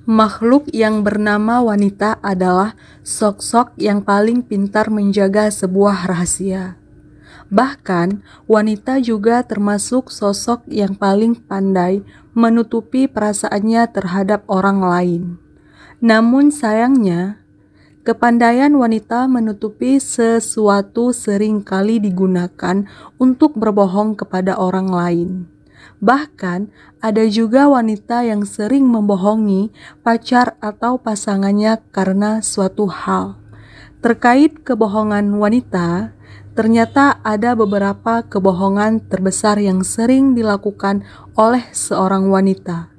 Makhluk yang bernama wanita adalah sosok yang paling pintar menjaga sebuah rahasia. Bahkan, wanita juga termasuk sosok yang paling pandai menutupi perasaannya terhadap orang lain. Namun sayangnya, kepandaian wanita menutupi sesuatu sering kali digunakan untuk berbohong kepada orang lain. Bahkan, ada juga wanita yang sering membohongi pacar atau pasangannya karena suatu hal. Terkait kebohongan wanita, ternyata ada beberapa kebohongan terbesar yang sering dilakukan oleh seorang wanita.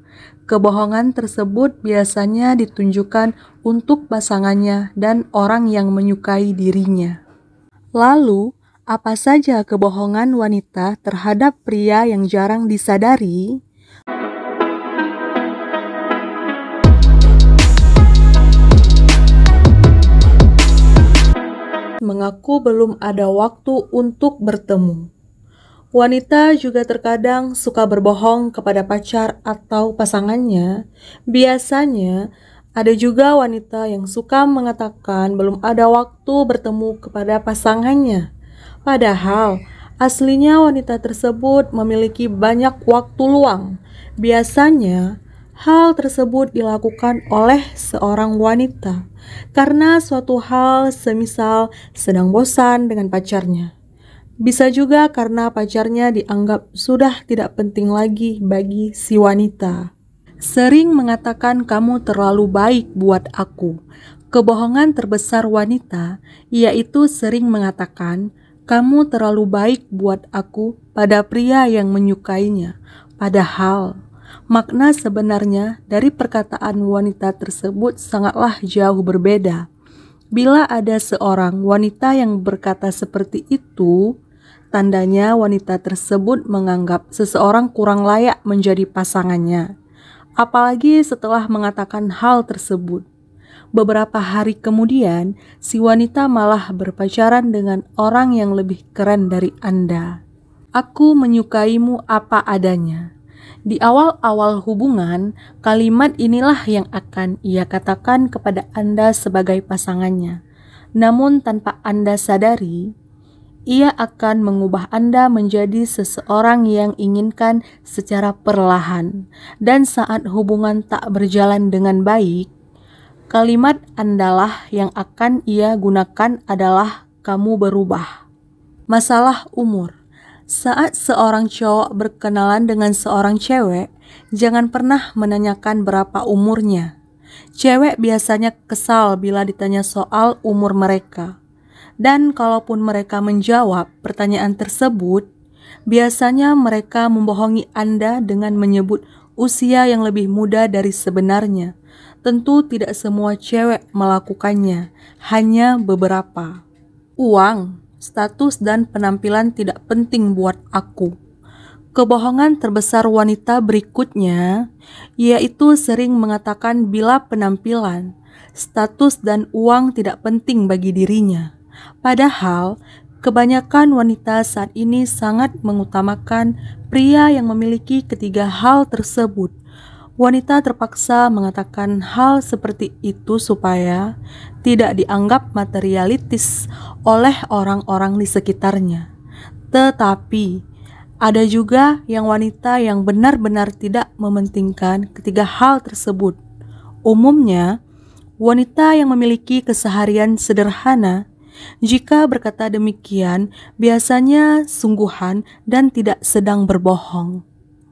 Kebohongan tersebut biasanya ditunjukkan untuk pasangannya dan orang yang menyukai dirinya. Lalu, apa saja kebohongan wanita terhadap pria yang jarang disadari? Mengaku belum ada waktu untuk bertemu. Wanita juga terkadang suka berbohong kepada pacar atau pasangannya. Biasanya, ada juga wanita yang suka mengatakan belum ada waktu bertemu kepada pasangannya. Padahal, aslinya wanita tersebut memiliki banyak waktu luang. Biasanya, hal tersebut dilakukan oleh seorang wanita karena suatu hal semisal sedang bosan dengan pacarnya. Bisa juga karena pacarnya dianggap sudah tidak penting lagi bagi si wanita. Sering mengatakan kamu terlalu baik buat aku. Kebohongan terbesar wanita yaitu sering mengatakan kamu terlalu baik buat aku pada pria yang menyukainya. Padahal, makna sebenarnya dari perkataan wanita tersebut sangatlah jauh berbeda. Bila ada seorang wanita yang berkata seperti itu, tandanya wanita tersebut menganggap seseorang kurang layak menjadi pasangannya. Apalagi setelah mengatakan hal tersebut. Beberapa hari kemudian, si wanita malah berpacaran dengan orang yang lebih keren dari Anda. Aku menyukaimu apa adanya. Di awal-awal hubungan, kalimat inilah yang akan ia katakan kepada Anda sebagai pasangannya. Namun tanpa Anda sadari, ia akan mengubah Anda menjadi seseorang yang inginkan secara perlahan. Dan saat hubungan tak berjalan dengan baik, kalimat Andalah yang akan ia gunakan adalah kamu berubah. Masalah umur. Saat seorang cowok berkenalan dengan seorang cewek, jangan pernah menanyakan berapa umurnya. Cewek biasanya kesal bila ditanya soal umur mereka. Dan kalaupun mereka menjawab pertanyaan tersebut, biasanya mereka membohongi Anda dengan menyebut usia yang lebih muda dari sebenarnya. Tentu tidak semua cewek melakukannya, hanya beberapa. Uang, status, dan penampilan tidak penting buat aku. Kebohongan terbesar wanita berikutnya, yaitu sering mengatakan bila penampilan, status, dan uang tidak penting bagi dirinya. Padahal, kebanyakan wanita saat ini sangat mengutamakan pria yang memiliki ketiga hal tersebut. Wanita terpaksa mengatakan hal seperti itu supaya tidak dianggap materialistis oleh orang-orang di sekitarnya. Tetapi, ada juga yang wanita yang benar-benar tidak mementingkan ketiga hal tersebut. Umumnya, wanita yang memiliki keseharian sederhana, jika berkata demikian, biasanya sungguhan dan tidak sedang berbohong.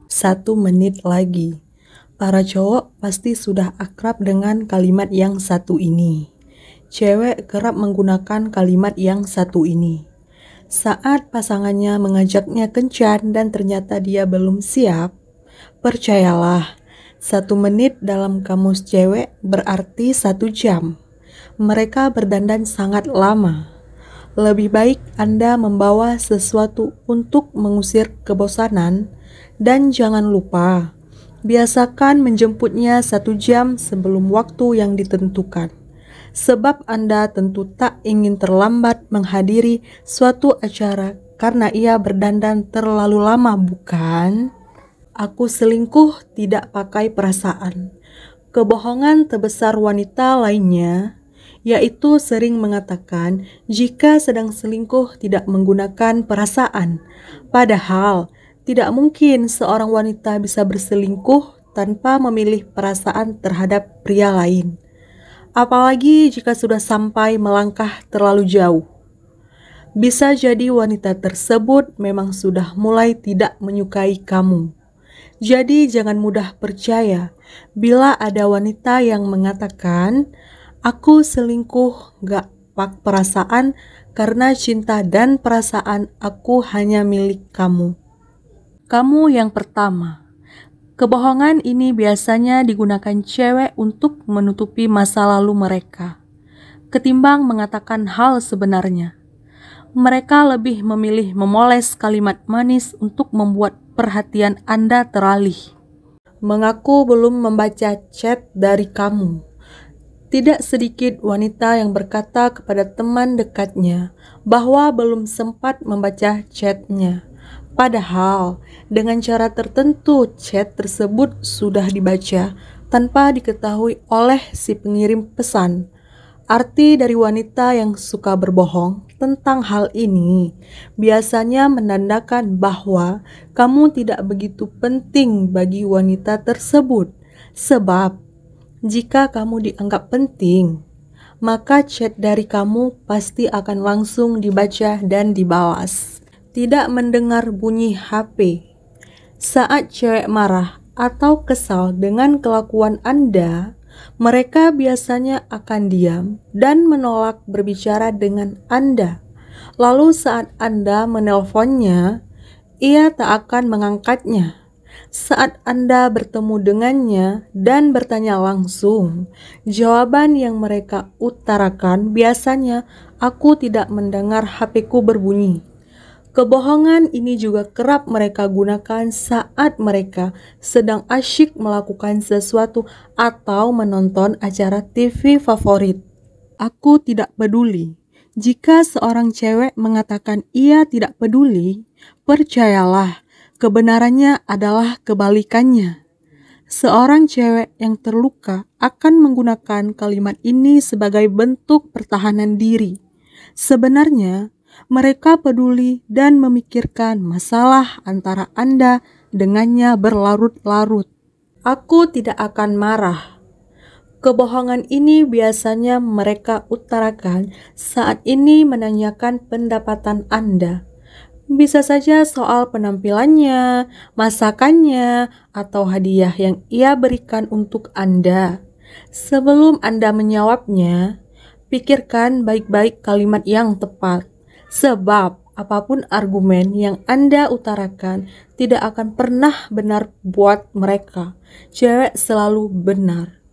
1 menit lagi. Para cowok pasti sudah akrab dengan kalimat yang satu ini. Cewek kerap menggunakan kalimat yang satu ini. Saat pasangannya mengajaknya kencan dan ternyata dia belum siap, percayalah, 1 menit dalam kamus cewek berarti 1 jam. Mereka berdandan sangat lama. Lebih baik Anda membawa sesuatu untuk mengusir kebosanan dan jangan lupa, biasakan menjemputnya 1 jam sebelum waktu yang ditentukan. Sebab Anda tentu tak ingin terlambat menghadiri suatu acara karena ia berdandan terlalu lama, bukan? Aku selingkuh tidak pakai perasaan. Kebohongan terbesar wanita lainnya yaitu sering mengatakan jika sedang selingkuh tidak menggunakan perasaan. Padahal tidak mungkin seorang wanita bisa berselingkuh tanpa memilih perasaan terhadap pria lain. Apalagi jika sudah sampai melangkah terlalu jauh. Bisa jadi wanita tersebut memang sudah mulai tidak menyukai kamu. Jadi jangan mudah percaya bila ada wanita yang mengatakan, "Aku selingkuh gak pak perasaan karena cinta dan perasaan aku hanya milik kamu." Kamu yang pertama. Kebohongan ini biasanya digunakan cewek untuk menutupi masa lalu mereka, ketimbang mengatakan hal sebenarnya. Mereka lebih memilih memoles kalimat manis untuk membuat perhatian Anda teralih. Mengaku belum membaca chat dari kamu. Tidak sedikit wanita yang berkata kepada teman dekatnya bahwa belum sempat membaca chatnya. Padahal dengan cara tertentu chat tersebut sudah dibaca tanpa diketahui oleh si pengirim pesan. Arti dari wanita yang suka berbohong tentang hal ini biasanya menandakan bahwa kamu tidak begitu penting bagi wanita tersebut. Sebab jika kamu dianggap penting, maka chat dari kamu pasti akan langsung dibaca dan dibalas. Tidak mendengar bunyi HP. Saat cewek marah atau kesal dengan kelakuan Anda, mereka biasanya akan diam dan menolak berbicara dengan Anda. Lalu saat Anda menelponnya, ia tak akan mengangkatnya. Saat Anda bertemu dengannya dan bertanya langsung, jawaban yang mereka utarakan biasanya, "Aku tidak mendengar HP-ku berbunyi." Kebohongan ini juga kerap mereka gunakan saat mereka sedang asyik melakukan sesuatu atau menonton acara TV favorit. Aku tidak peduli. Jika seorang cewek mengatakan ia tidak peduli, percayalah, kebenarannya adalah kebalikannya. Seorang cewek yang terluka akan menggunakan kalimat ini sebagai bentuk pertahanan diri. Sebenarnya, mereka peduli dan memikirkan masalah antara Anda dengannya berlarut-larut. Aku tidak akan marah. Kebohongan ini biasanya mereka utarakan saat ini menanyakan pendapatan Anda. Bisa saja soal penampilannya, masakannya, atau hadiah yang ia berikan untuk Anda. Sebelum Anda menjawabnya, pikirkan baik-baik kalimat yang tepat. Sebab apapun argumen yang Anda utarakan tidak akan pernah benar buat mereka. Cewek selalu benar.